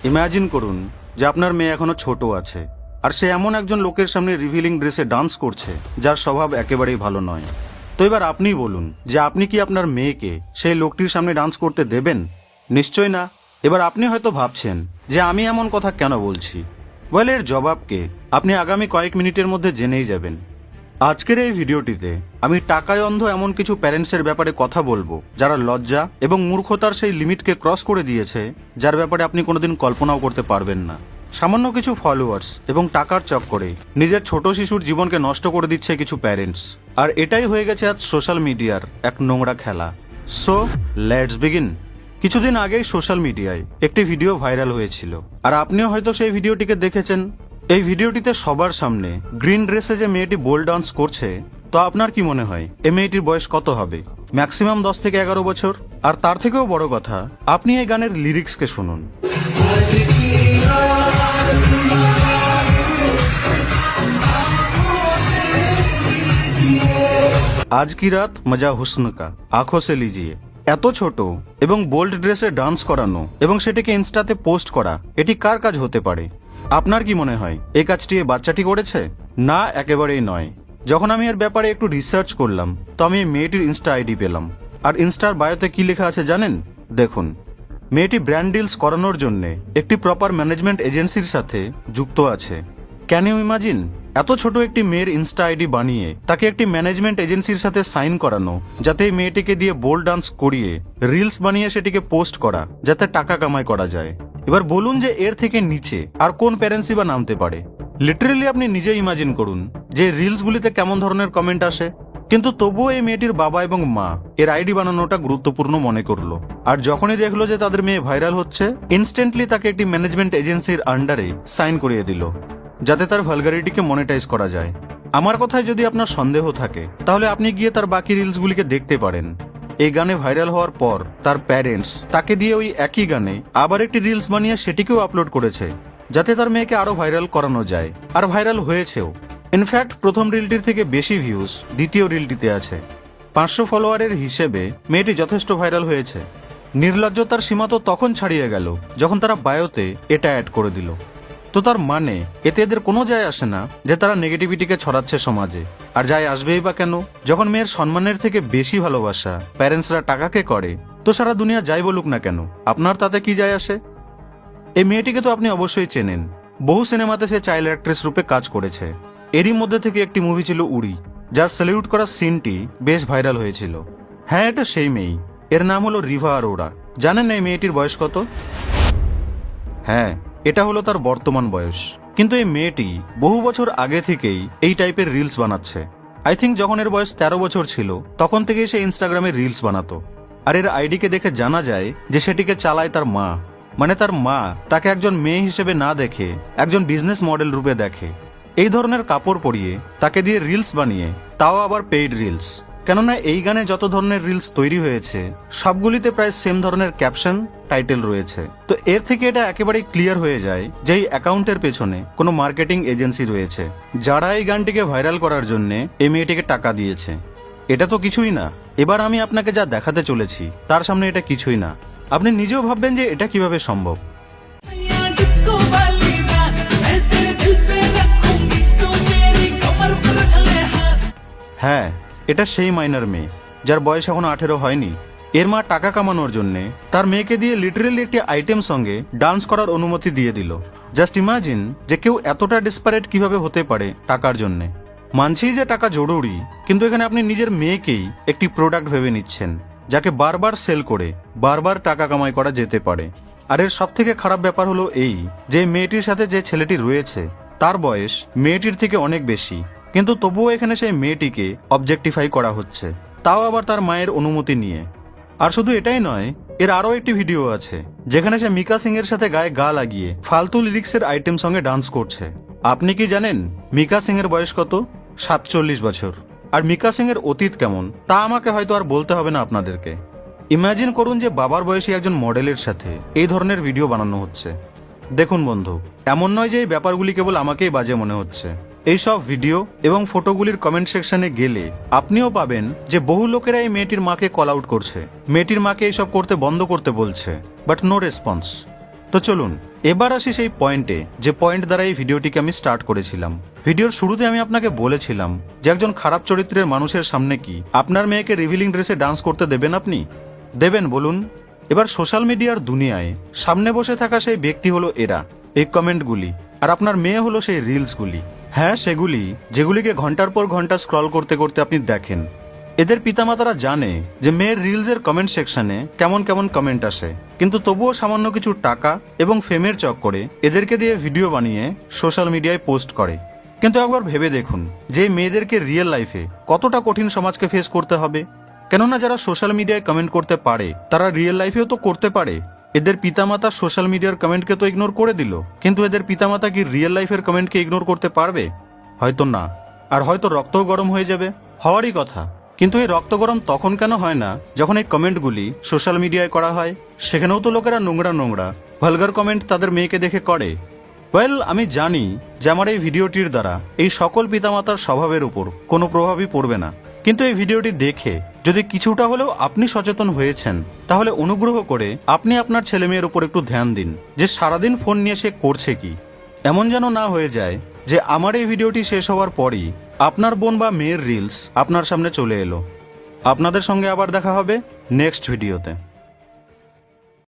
Imagine করুন যে আপনার মেয়ে এখনো ছোট আছে আর সে এমন একজন লোকের সামনে রিভিলিং ড্রেসে ডান্স করছে যার স্বভাব একেবারেই ভালো নয়। তো এবার আপনিই বলুন যে আপনি কি আপনার মেয়েকে সেই লোকটির সামনে ডান্স করতে দেবেন? নিশ্চয় না। এবার আপনি হয়তো ভাবছেন যে আমি এমন কথা কেন বলছি। ওয়েল, এর জবাবকে আপনি আগামী কয়েক মিনিটের মধ্যে জেনেই যাবেন। আজকের এই ভিডিওটিতে আমি টাকায় অন্ধ এমন কিছু প্যারেন্টসের ব্যাপারে কথা বলবো যারা লজ্জা এবং মূর্খতার সেই লিমিটকে ক্রস করে দিয়েছে যার ব্যাপারে আপনি কোনোদিন কল্পনাও করতে পারবেন না। সামান্য কিছু ফলোয়ার্স এবং টাকার চক্করে নিজের ছোট শিশুর জীবনকে নষ্ট করে দিচ্ছে কিছু প্যারেন্টস, আর এটাই হয়ে গেছে আজ সোশ্যাল মিডিয়ার এক নোংরা খেলা। So let's begin. কিছুদিন আগেই সোশ্যাল মিডিয়ায় একটি ভিডিও ভাইরাল হয়েছিল, আর আপনিও হয়তো সেই ভিডিওটিকে দেখেছেন। এই ভিডিওটিতে সবার সামনে গ্রিন ড্রেসে যে মেয়েটি বোল ডান্স করছে, তো আপনার কি মনে হয় এই মেয়েটির বয়স কত হবে? ম্যাক্সিমাম 10 থেকে 11 বছর। আর তার থেকেও বড় কথা, আপনি এই গানের লিরিক্সকে শুনুন। আজ কি রাত মজা হুসন কা আঁখো সে লিজিয়ে। এত ছোট এবং বোল্ড ড্রেসে ডান্স করানো এবং সেটিকে ইনস্টাতে পোস্ট করা, এটি কার কাজ হতে পারে? আপনার কি মনে হয় এই কাজটি এই বাচ্চাটি করেছে? না, একেবারেই নয়। যখন আমি এর ব্যাপারে একটু রিসার্চ করলাম তো আমি এই মেয়েটির ইনস্টা আইডি পেলাম। আর ইনস্টার বায়োতে কি লেখা আছে জানেন? দেখুন, মেয়েটি ব্র্যান্ড ডিলস করানোর জন্য একটি প্রপার ম্যানেজমেন্ট এজেন্সির সাথে যুক্ত আছে। Can you imagine? এত ছোট একটি মেয়ের ইনস্টা আইডি বানিয়ে তাকে একটি ম্যানেজমেন্ট এজেন্সির সাথে সাইন করানো, যাতে এই মেয়েটিকে দিয়ে বোল ডান্স করিয়ে রিলস বানিয়ে সেটিকে পোস্ট করা, যাতে টাকা কামাই করা যায়। এবার বলুন যে এর থেকে নিচে আর কোন প্যারেন্টসই বা নামতে পারে? লিটারেলি আপনি নিজে ইমাজিন করুন যে রিলসগুলিতে কেমন ধরনের কমেন্ট আসে। কিন্তু তবুও এই মেয়েটির বাবা এবং মা এর আইডি বানানোটা গুরুত্বপূর্ণ মনে করলো, আর যখনই দেখলো যে তাদের মেয়ে ভাইরাল হচ্ছে, ইনস্ট্যান্টলি তাকে একটি ম্যানেজমেন্ট এজেন্সির আন্ডারে সাইন করিয়ে দিল, যাতে তার ভালগারিটিকে মনিটাইজ করা যায়। আমার কথায় যদি আপনার সন্দেহ থাকে তাহলে আপনি গিয়ে তার বাকি রিলসগুলিকে দেখতে পারেন। এই গানে ভাইরাল হওয়ার পর তার প্যারেন্টস তাকে দিয়ে ওই একই গানে আবার একটি রিলস বানিয়ে সেটিকেও আপলোড করেছে, যাতে তার মেয়েকে আরো ভাইরাল করানো যায়, আর ভাইরাল হয়েছেও। ইনফ্যাক্ট প্রথম রিলটির থেকে বেশি ভিউজ দ্বিতীয় রিলটিতে আছে। 500 ফলোয়ারের হিসেবে মেয়েটি যথেষ্ট ভাইরাল হয়েছে। নির্লজ্জতার সীমা তো তখন ছাড়িয়ে গেল যখন তারা বায়োতে এটা অ্যাড করে দিল। তো তার মানে এতে এদের কোনো যায় আসে না যে তারা নেগেটিভিটিকে ছড়াচ্ছে সমাজে। আর যায় আসবেই বা কেন? যখন মেয়ের সম্মানের থেকে বেশি ভালোবাসা প্যারেন্টসরা টাকাকে করে, তো সারা দুনিয়া যাই বলুক না কেন, আপনার তাতে কি যায় আসে? এই মেয়েটিকে তো আপনি অবশ্যই চেনেন। বহু সিনেমাতে সে চাইল্ড অ্যাক্ট্রেস রূপে কাজ করেছে। এরই মধ্যে থেকে একটি মুভি ছিল উড়ি, যার স্যালিউট করার সিনটি বেশ ভাইরাল হয়েছিল। হ্যাঁ, এটা সেই মেয়েই। এর নাম হলো রিভা আরোরা। জানেন এই মেয়েটির বয়স কত? হ্যাঁ, এটা হলো তার বর্তমান বয়স। কিন্তু এই মেয়েটি বহু বছর আগে থেকেই এই টাইপের রিলস বানাচ্ছে। আই থিঙ্ক যখন এর বয়স 13 বছর ছিল তখন থেকেই সে ইনস্টাগ্রামে রিলস বানাতো। আর এর আইডিকে দেখে জানা যায় যে সেটিকে চালায় তার মা। মানে তার মা তাকে একজন মেয়ে হিসেবে না দেখে একজন বিজনেস মডেল রূপে দেখে। এই ধরনের কাপড় পরিয়ে তাকে দিয়ে রিলস বানিয়ে, তাও আবার পেইড রিলস। কেননা এই গানে যত ধরনের রিলস তৈরি হয়েছে সবগুলিতে প্রায় সেম ধরনের ক্যাপশন, টাইটেল রয়েছে। তো এর থেকে এটা একেবারেই ক্লিয়ার হয়ে যায় যে এই অ্যাকাউন্টের পেছনে কোনো মার্কেটিং এজেন্সি রয়েছে, যারা এই গানটিকে ভাইরাল করার জন্য এই মেয়েটিকে টাকা দিয়েছে। এটা তো কিছুই না। এবার আমি আপনাকে যা দেখাতে চলেছি তার সামনে এটা কিছুই না। আপনি নিজেও ভাববেন যে এটা কিভাবে সম্ভব। হ্যাঁ, এটা সেই মাইনার মেয়ে যার বয়স এখনো 18 হয়নি। এর মা টাকা কামানোর জন্য তার মেয়েকে দিয়ে লিটারেলি একটি আইটেম সঙ্গে ডান্স করার অনুমতি দিয়ে দিল। জাস্ট ইমাজিন যে কেউ এতটা ডিসপারেট কিভাবে হতে পারে টাকার জন্য। মানছি যে টাকা জরুরি, কিন্তু এখানে আপনি নিজের মেয়েকেই একটি প্রোডাক্ট ভেবে নিচ্ছেন, যাকে বারবার সেল করে বারবার টাকা কামাই করা যেতে পারে। আর এর সব থেকে খারাপ ব্যাপার হলো এই যে মেয়েটির সাথে যে ছেলেটি রয়েছে তার বয়স মেয়েটির থেকে অনেক বেশি, কিন্তু তবুও এখানে সেই মেয়েটিকে অবজেক্টিফাই করা হচ্ছে, তাও আবার তার মায়ের অনুমতি নিয়ে। আর শুধু এটাই নয়, এর আরও একটি ভিডিও আছে যেখানে সে মিকা সিং এর সাথে গায়ে গা লাগিয়ে ফালতু লিরিক্সের আইটেম সঙ্গে ডান্স করছে। আপনি কি জানেন মিকা সিং এর বয়স কত? 47 বছর। আর মিকা সিং এর অতীত কেমন তা আমাকে হয়তো আর বলতে হবে না আপনাদেরকে। ইমাজিন করুন যে বাবার বয়সী একজন মডেলের সাথে এই ধরনের ভিডিও বানানো হচ্ছে। দেখুন বন্ধু, এমন নয় যে এই ব্যাপারগুলি কেবল আমাকেই বাজে মনে হচ্ছে। এইসব ভিডিও এবং ফটোগুলির কমেন্ট সেকশনে গেলে আপনিও পাবেন যে বহু লোকেরা এই মেয়েটির মাকে কল আউট করছে, মেয়েটির মাকে এইসব করতে বন্ধ করতে বলছে, বাট নো রেসপন্স। তো চলুন এবার আসি সেই পয়েন্টে, যে পয়েন্ট দ্বারা এই ভিডিওটিকে আমি স্টার্ট করেছিলাম। ভিডিওর শুরুতে আমি আপনাকে বলেছিলাম যে একজন খারাপ চরিত্রের মানুষের সামনে কি আপনার মেয়েকে রিভিলিং ড্রেসে ডান্স করতে দেবেন? আপনি দেবেন বলুন? এবার সোশ্যাল মিডিয়ার দুনিয়ায় সামনে বসে থাকা সেই ব্যক্তি হলো এরা, এই কমেন্টগুলি, আর আপনার মেয়ে হলো সেই রিলসগুলি। হ্যাঁ, সেগুলি যেগুলিকে ঘন্টার পর ঘন্টা স্ক্রল করতে করতে আপনি দেখেন। এদের পিতামাতারা জানে যে মেয়ের রিলসের কমেন্ট সেকশনে কেমন কেমন কমেন্ট আসে, কিন্তু তবুও সামান্য কিছু টাকা এবং ফেমের চক্করে এদেরকে দিয়ে ভিডিও বানিয়ে সোশ্যাল মিডিয়ায় পোস্ট করে। কিন্তু একবার ভেবে দেখুন যে মেয়েদেরকে রিয়েল লাইফে কতটা কঠিন সমাজকে ফেস করতে হবে। কেননা যারা সোশ্যাল মিডিয়ায় কমেন্ট করতে পারে তারা রিয়েল লাইফেও তো করতে পারে। এদের পিতামাতা সোশ্যাল মিডিয়ার কমেন্টকে তো ইগনোর করে দিল, কিন্তু এদের পিতামাতা কি রিয়েল লাইফের কমেন্টকে ইগনোর করতে পারবে? হয়তো না, আর হয়তো রক্তও গরম হয়ে যাবে, হওয়ারই কথা। কিন্তু এই রক্ত গরম তখন কেন হয় না যখন এই কমেন্টগুলি সোশ্যাল মিডিয়ায় করা হয়? সেখানেও তো লোকেরা নোংরা নোংরা ভালগার কমেন্ট তাদের মেয়েকে দেখে করে। ওয়েল, আমি জানি যে আমার এই ভিডিওটির দ্বারা এই সকল পিতামাতার স্বভাবের উপর কোনো প্রভাবই পড়বে না, কিন্তু এই ভিডিওটি দেখে যদি কিছুটা হলেও আপনি সচেতন হয়েছেন, তাহলে অনুগ্রহ করে আপনি আপনার ছেলে মেয়ের উপর একটু ধ্যান দিন যে সারাদিন ফোন নিয়ে সে করছে কি। এমন যেন না হয়ে যায় যে আমার এই ভিডিওটি শেষ হওয়ার পরই আপনার বোন বা মেয়ের রিলস আপনার সামনে চলে এলো। আপনাদের সঙ্গে আবার দেখা হবে নেক্সট ভিডিওতে।